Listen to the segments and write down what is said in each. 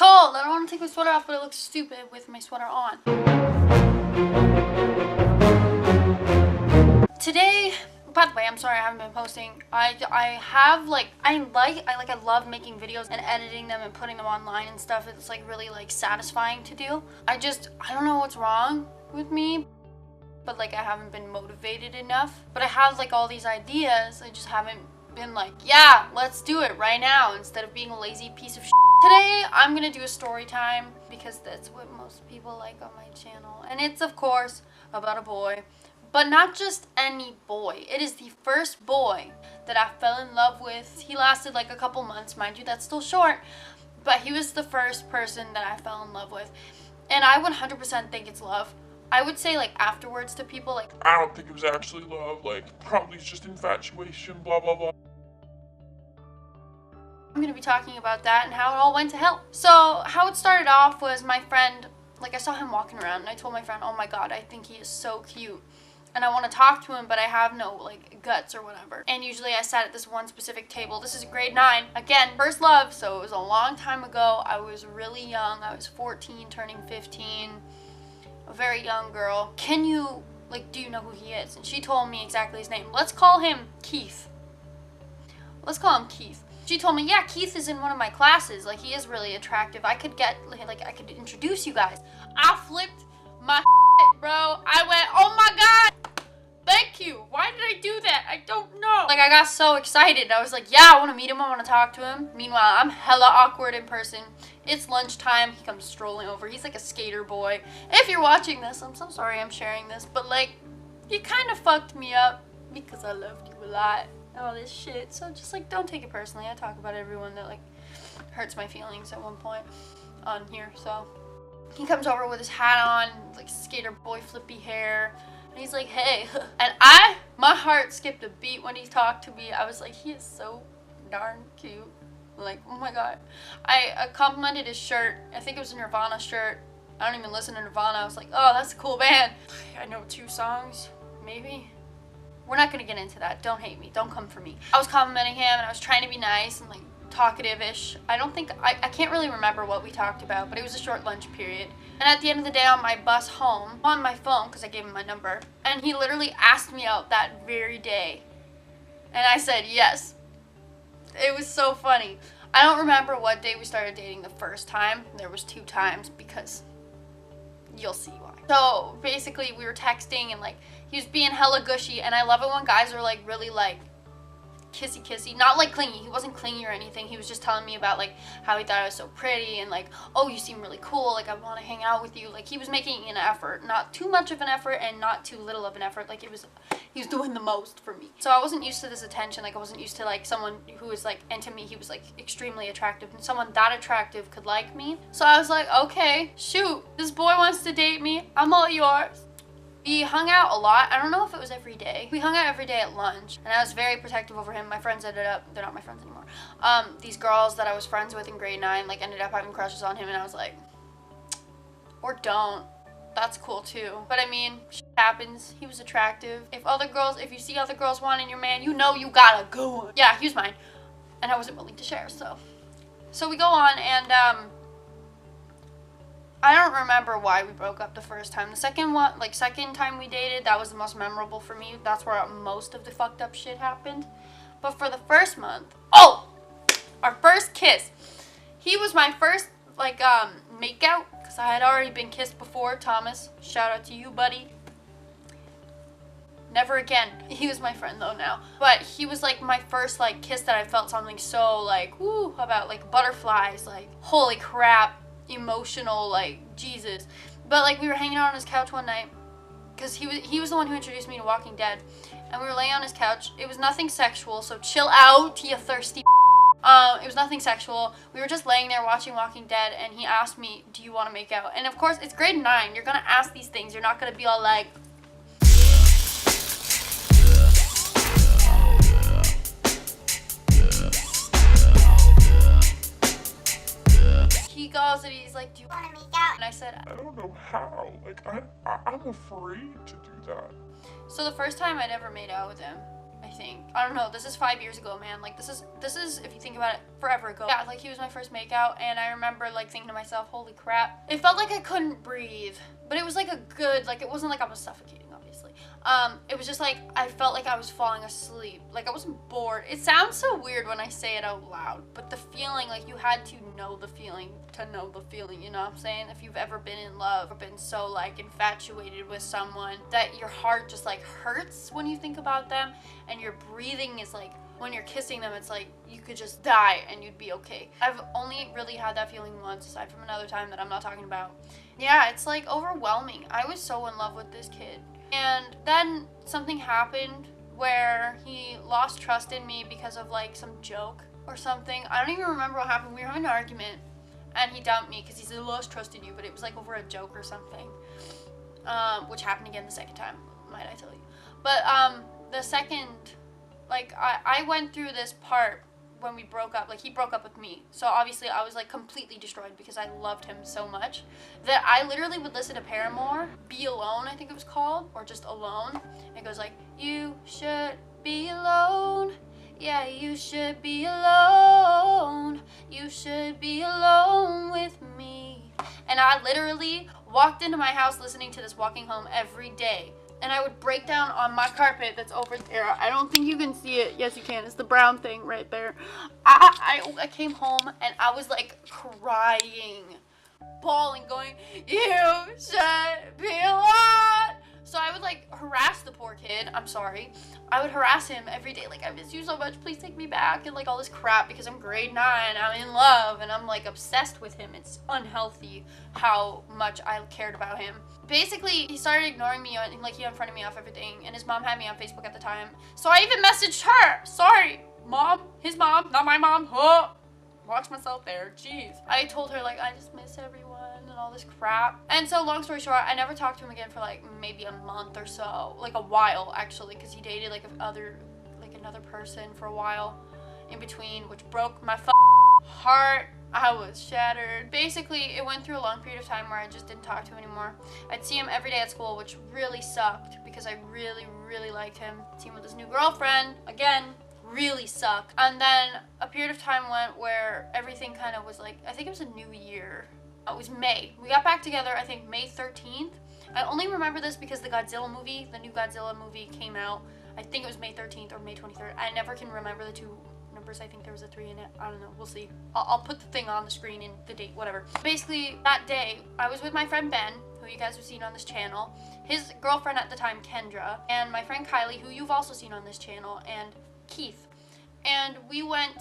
cold. I don't want to take my sweater off, but it looks stupid with my sweater on. Today, by the way, I'm sorry I haven't been posting. I love making videos and editing them and putting them online and stuff. It's like really like satisfying to do. I don't know what's wrong with me, but like I haven't been motivated enough. But I have like all these ideas. I just haven't been like, yeah, let's do it right now, instead of being a lazy piece of shit. Today I'm gonna do a story time because that's what most people like on my channel, and it's of course about a boy, but not just any boy. It is the first boy that I fell in love with. He lasted like a couple months, mind you, that's still short, but he was the first person that I fell in love with, and I 100% think it's love. I would say like afterwards to people like, I don't think it was actually love, like probably it's just infatuation, blah blah blah. I'm gonna be talking about that and how it all went to hell. So how it started off was my friend, like I saw him walking around and I told my friend, oh my god, I think he is so cute and I want to talk to him, but I have no like guts or whatever. And usually I sat at this one specific table. This is grade 9. Again, first love, so it was a long time ago. I was really young. I was 14 turning 15, a very young girl. Can you, like, do you know who he is? And she told me exactly his name. Let's call him Keith. Let's call him Keith. She told me, yeah, Keith is in one of my classes. Like, he is really attractive. I could get, like, I could introduce you guys. I flipped my shit, bro. I went, oh my god, thank you. Why did I do that? I don't know. Like, I got so excited. I was like, yeah, I want to meet him. I want to talk to him. Meanwhile, I'm hella awkward in person. It's lunchtime. He comes strolling over. He's like a skater boy. If you're watching this, I'm so sorry I'm sharing this, but, like, you kind of fucked me up because I loved you a lot. All this shit, so just like don't take it personally. I talk about everyone that like hurts my feelings at one point on here. So he comes over with his hat on, like skater boy flippy hair, and he's like, hey. And my heart skipped a beat when he talked to me. I was like, he is so darn cute. Like, oh my god. I complimented his shirt. I think it was a Nirvana shirt. I don't even listen to Nirvana. I was like, oh, that's a cool band. I know 2 songs, maybe. We're not gonna get into that. Don't hate me. Don't come for me. I was complimenting him and I was trying to be nice and like talkative-ish. I can't really remember what we talked about, but it was a short lunch period. And at the end of the day on my bus home, on my phone, because I gave him my number, and he literally asked me out that very day. And I said yes. It was so funny. I don't remember what day we started dating the first time. There was 2 times because you'll see why. So basically we were texting and like he was being hella gushy, and I love it when guys are like really like kissy, not like clingy. He wasn't clingy or anything. He was just telling me about like how he thought I was so pretty and like, oh, you seem really cool, like I want to hang out with you. Like he was making an effort, not too much of an effort and not too little of an effort. Like he was doing the most for me. So I wasn't used to this attention. Like I wasn't used to like someone who was like into me. He was like extremely attractive, and someone that attractive could like me. So I was like, okay, shoot, this boy wants to date me. I'm all yours. We hung out a lot. I don't know if it was every day. We hung out every day at lunch, and I was very protective over him. My friends ended up, they're not my friends anymore. These girls that I was friends with in grade 9, like ended up having crushes on him, and I was like, or don't. That's cool too. But I mean, shit happens. He was attractive. If you see other girls wanting your man, you know you gotta go. Yeah, he was mine, and I wasn't willing to share, so we go on, and I don't remember why we broke up the first time. The second time we dated, that was the most memorable for me. That's where most of the fucked up shit happened. But for the first month, oh, our first kiss. He was my first like makeout, because I had already been kissed before. Thomas, shout out to you, buddy. Never again. He was my friend though now. But he was like my first like kiss that I felt something so like woo about, like butterflies, like holy crap. Emotional, like Jesus. But like we were hanging out on his couch one night because he was the one who introduced me to Walking Dead, and we were laying on his couch. It was nothing sexual, so chill out, you thirsty. It was nothing sexual. We were just laying there watching Walking Dead, and he asked me, do you want to make out? And of course it's grade 9, you're gonna ask these things. You're not gonna be all like, he goes and he's like, do you want to make out? And I said, I don't know how. Like I'm afraid to do that. So the first time I never made out with him, I think. I don't know, this is 5 years ago, man. Like, this is, if you think about it, forever ago. Yeah, like, he was my first makeout, and I remember, like, thinking to myself, holy crap. It felt like I couldn't breathe, but it was, like, a good, like, it wasn't like I was suffocating, obviously. It was just, like, I felt like I was falling asleep. Like, I wasn't bored. It sounds so weird when I say it out loud, but the feeling, like, you had to know the feeling to know the feeling, you know what I'm saying? If you've ever been in love or been so, like, infatuated with someone that your heart just, like, hurts when you think about them, and your breathing is, like, when you're kissing them, it's like you could just die and you'd be okay. I've only really had that feeling once, aside from another time that I'm not talking about. Yeah, it's, like, overwhelming. I was so in love with this kid. And then something happened where he lost trust in me because of, like, some joke or something. I don't even remember what happened. We were having an argument, and he dumped me because he said, I lost trust in you, but it was, like, over a joke or something, which happened again the second time, might I tell you. But the second, like, I went through this part when we broke up. Like, he broke up with me, so obviously I was, like, completely destroyed because I loved him so much that I literally would listen to Paramore, Be Alone, I think it was called, or just Alone. It goes like, you should be alone, yeah, you should be alone, you should be alone with me. And I literally walked into my house listening to this walking home every day. And I would break down on my carpet that's over there. I don't think you can see it. Yes, you can. It's the brown thing right there. I came home and I was, like, crying, bawling, going, you should be alone. So I would, like, harass the poor kid. I'm sorry. I would harass him every day. Like, I miss you so much. Please take me back. And, like, all this crap because I'm grade 9. I'm in love. And I'm, like, obsessed with him. It's unhealthy how much I cared about him. Basically, he started ignoring me. And, like, he unfriended me off everything. And his mom had me on Facebook at the time. So I even messaged her. Sorry, mom. His mom. Not my mom. Oh. Watch myself there. Jeez. I told her, like, I just miss everyone and all this crap. And so, long story short, I never talked to him again for, like, maybe a month or so. Like, a while, actually, because he dated, like, another person for a while in between, which broke my heart. I was shattered. Basically, it went through a long period of time where I just didn't talk to him anymore. I'd see him every day at school, which really sucked because I really, really liked him. See him with his new girlfriend. Again, really sucked. And then a period of time went where everything kind of was like, I think it was a new year. It was May. We got back together, I think, May 13th. I only remember this because the Godzilla movie, the new Godzilla movie came out. I think it was May 13th or May 23rd. I never can remember the two numbers. I think there was a 3 in it. I don't know. We'll see. I'll put the thing on the screen and the date, whatever. Basically, that day, I was with my friend Ben, who you guys have seen on this channel, his girlfriend at the time, Kendra, and my friend Kylie, who you've also seen on this channel, and Keith. And we went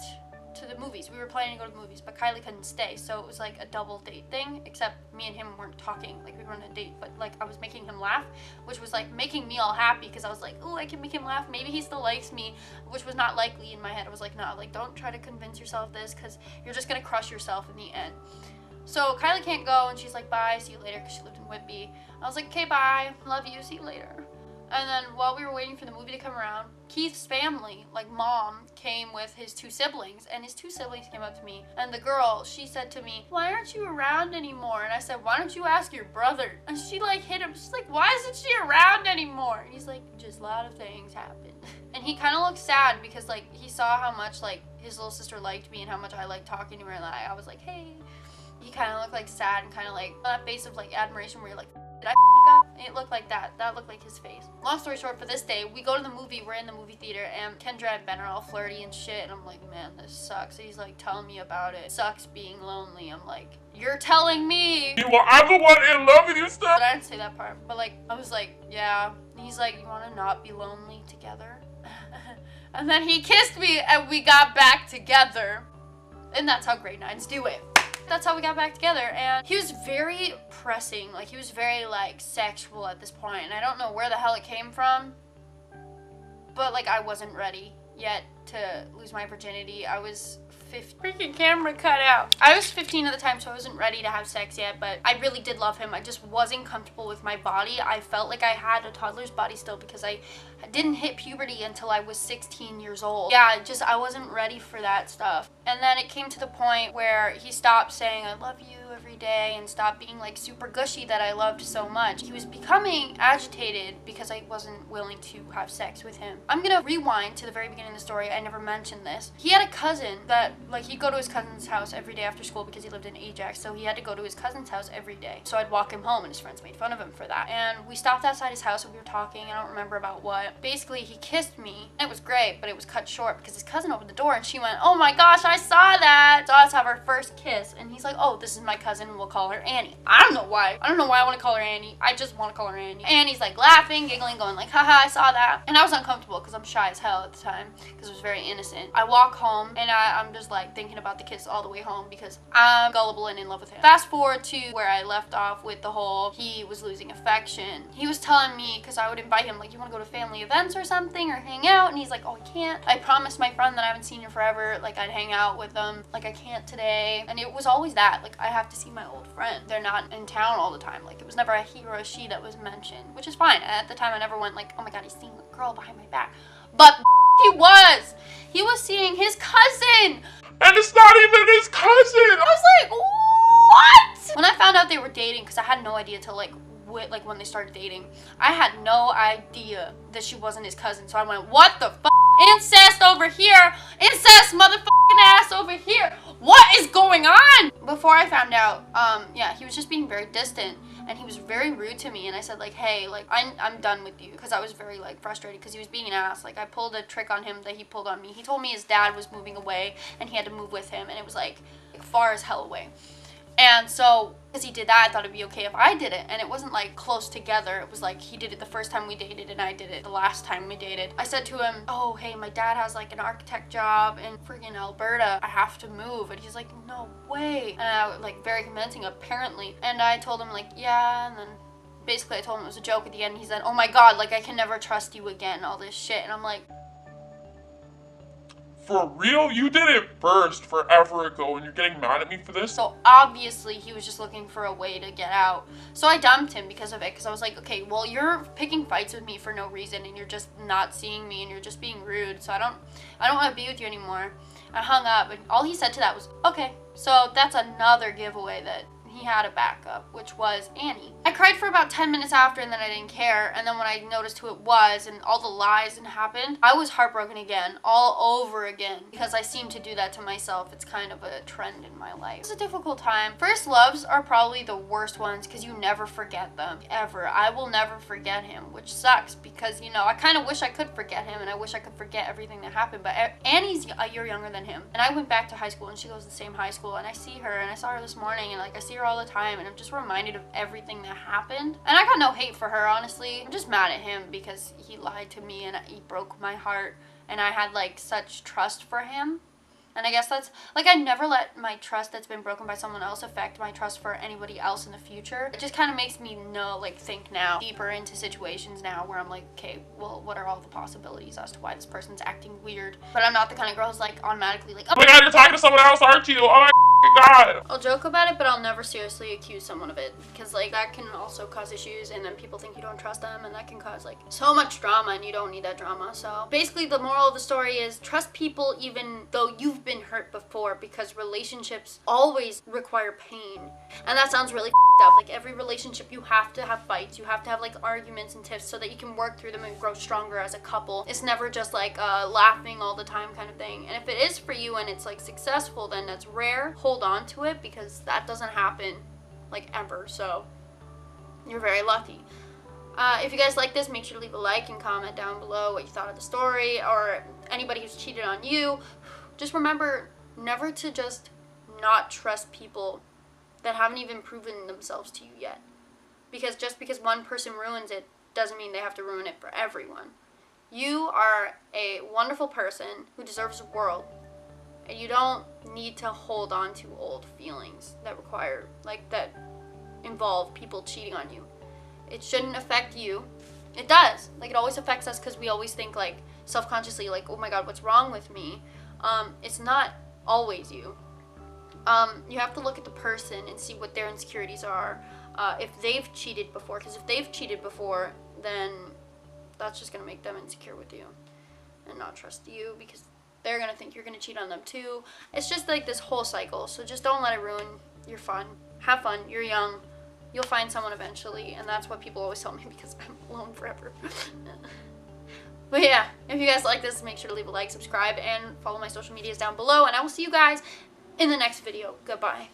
to the movies. We were planning to go to the movies, but Kylie couldn't stay, so it was like a double date thing, except me and him weren't talking. Like, we were on a date, but, like, I was making him laugh, which was, like, making me all happy, because I was like, oh, I can make him laugh. Maybe he still likes me, which was not likely in my head. I was like, no, like, don't try to convince yourself this, because you're just gonna crush yourself in the end. So Kylie can't go, and she's like, bye, see you later, because she lived in Whitby. I was like, okay, bye, love you, see you later. And then while we were waiting for the movie to come around, Keith's family, like mom, came with his 2 siblings. And his 2 siblings came up to me. And the girl, she said to me, why aren't you around anymore? And I said, why don't you ask your brother? And she, like, hit him. She's like, why isn't she around anymore? And he's like, just a lot of things happen. And he kind of looked sad because, like, he saw how much, like, his little sister liked me and how much I liked talking to her. And I was like, hey. He kind of looked, like, sad and kind of, like, that face of, like, admiration where you're like, did I up? It looked like that. That looked like his face. Long story short, for this day, we go to the movie. We're in the movie theater, and Kendra and Ben are all flirty and shit. And I'm like, man, this sucks. He's like, telling me about it. Sucks being lonely. I'm like, you're telling me. Well, I'm the one in love with you, stuff. But I didn't say that part. But, like, I was like, yeah. And he's like, you want to not be lonely together? And then he kissed me, and we got back together. And that's how grade 9s do it. That's how we got back together, and he was very pressing. Like, he was very, like, sexual at this point, and I don't know where the hell it came from, but, like, I wasn't ready yet to lose my virginity. I was Freaking camera cut out. I was 15 at the time, so I wasn't ready to have sex yet, but I really did love him. I just wasn't comfortable with my body. I felt like I had a toddler's body still because I didn't hit puberty until I was 16 years old. Yeah, I wasn't ready for that stuff. And then it came to the point where he stopped saying I love you every day and stopped being like super gushy that I loved so much. He was becoming agitated because I wasn't willing to have sex with him. I'm gonna rewind to the very beginning of the story. I never mentioned this. He had a cousin that, like, he'd go to his cousin's house every day after school because he lived in Ajax, so he had to go to his cousin's house every day. So I'd walk him home and his friends made fun of him for that. And we stopped outside his house and we were talking, I don't remember about what. Basically, he kissed me. It was great, but it was cut short because his cousin opened the door and she went, oh my gosh, I saw that. Saw us have our first kiss. And he's like, oh, this is my cousin and we'll call her Annie. I don't know why. I don't know why I want to call her Annie. I just want to call her Annie. Annie's like laughing, giggling, going like, haha, I saw that. And I was uncomfortable because I'm shy as hell at the time because it was very innocent. I walk home and I'm just like thinking about the kiss all the way home because I'm gullible and in love with him. Fast forward to where I left off with the whole he was losing affection. He was telling me, because I would invite him, like, you want to go to family events or something or hang out? And he's like, oh, I can't. I promised my friend that I haven't seen her forever, like I'd hang out with them. Like, I can't today. And it was always that, like, I have to see my old friend. They're not in town all the time. Like, it was never a he or a she that was mentioned, which is fine. At the time I never went like, oh my god, he's seeing a girl behind my back. But he was seeing his cousin. And it's not even his cousin! I was like, what? When I found out they were dating, because I had no idea till like when they started dating, I had no idea that she wasn't his cousin. So I went, what the fuck? Incest over here, incest motherfucking ass over here. What is going on? Before I found out, yeah, he was just being very distant and he was very rude to me. And I said like, hey, like I'm done with you, because I was very like frustrated because he was being an ass. Like, I pulled a trick on him that he pulled on me. He told me his dad was moving away and he had to move with him, and it was like far as hell away. And so, because he did that, I thought it'd be okay if I did it. And it wasn't like close together. It was like he did it the first time we dated and I did it the last time we dated. I said to him, oh, hey, my dad has like an architect job in friggin' Alberta. I have to move. And he's like, no way. And I was like very convincing, apparently. And I told him like, yeah. And then basically I told him it was a joke at the end. He said, oh my god, like I can never trust you again, all this shit. And I'm like, For real? You did it first forever ago and you're getting mad at me for this? so obviously he was just looking for a way to get out. So I dumped him because of it, because I was like, okay, well, you're picking fights with me for no reason and you're just not seeing me and you're just being rude, so I don't want to be with you anymore. I hung up and all he said to that was, okay. So that's another giveaway that he had a backup, which was Annie. I cried for about 10 minutes after and then I didn't care, and then when I noticed who it was and all the lies that happened, I was heartbroken again, all over again, because I seem to do that to myself. It's kind of a trend in my life. It's a difficult time. First loves are probably the worst ones because you never forget them, ever. I will never forget him, which sucks because, you know, I kind of wish I could forget him and I wish I could forget everything that happened, but Annie's a year younger than him, and I went back to high school and she goes to the same high school, and I see her and I saw her this morning and like I see her all the time and I'm just reminded of everything that happened. And I got no hate for her, honestly. I'm just mad at him because he lied to me and he broke my heart, and I had like such trust for him. And I guess that's, like, I never let my trust that's been broken by someone else affect my trust for anybody else in the future. It just kind of makes me know, like, think now, deeper into situations now where I'm like, okay, well, what are all the possibilities as to why this person's acting weird? But I'm not the kind of girl who's, like, automatically like, Oh my god, you're talking to someone else, aren't you? Oh my god. I'll joke about it, but I'll never seriously accuse someone of it, because like that can also cause issues, and then people think you don't trust them, and that can cause like so much drama, and you don't need that drama. So basically the moral of the story is trust people even though you've been hurt before, because relationships always require pain. And that sounds really up. Like, every relationship you have to have fights, you have to have like arguments and tiffs so that you can work through them and grow stronger as a couple. It's never just like laughing all the time kind of thing. And if it is for you and it's like successful, then that's rare. Hold on to it, because that doesn't happen like ever, so you're very lucky. If you guys like this, make sure to leave a like and comment down below what you thought of the story, or anybody who's cheated on you. Just remember never to just not trust people that haven't even proven themselves to you yet, because just because one person ruins it doesn't mean they have to ruin it for everyone. You are a wonderful person who deserves the world. And you don't need to hold on to old feelings that require, like, that involve people cheating on you. It shouldn't affect you. It does. Like, it always affects us because we always think, like, self-consciously, like, oh my god, what's wrong with me? It's not always you. You have to look at the person and see what their insecurities are. If they've cheated before, because if they've cheated before, then that's just going to make them insecure with you and not trust you, because they're going to think you're going to cheat on them too. It's just like this whole cycle. So just don't let it ruin your fun. Have fun. You're young. You'll find someone eventually, and that's what people always tell me because I'm alone forever. But yeah, if you guys like this, make sure to leave a like, subscribe, and follow my social medias down below, and I will see you guys in the next video. Goodbye.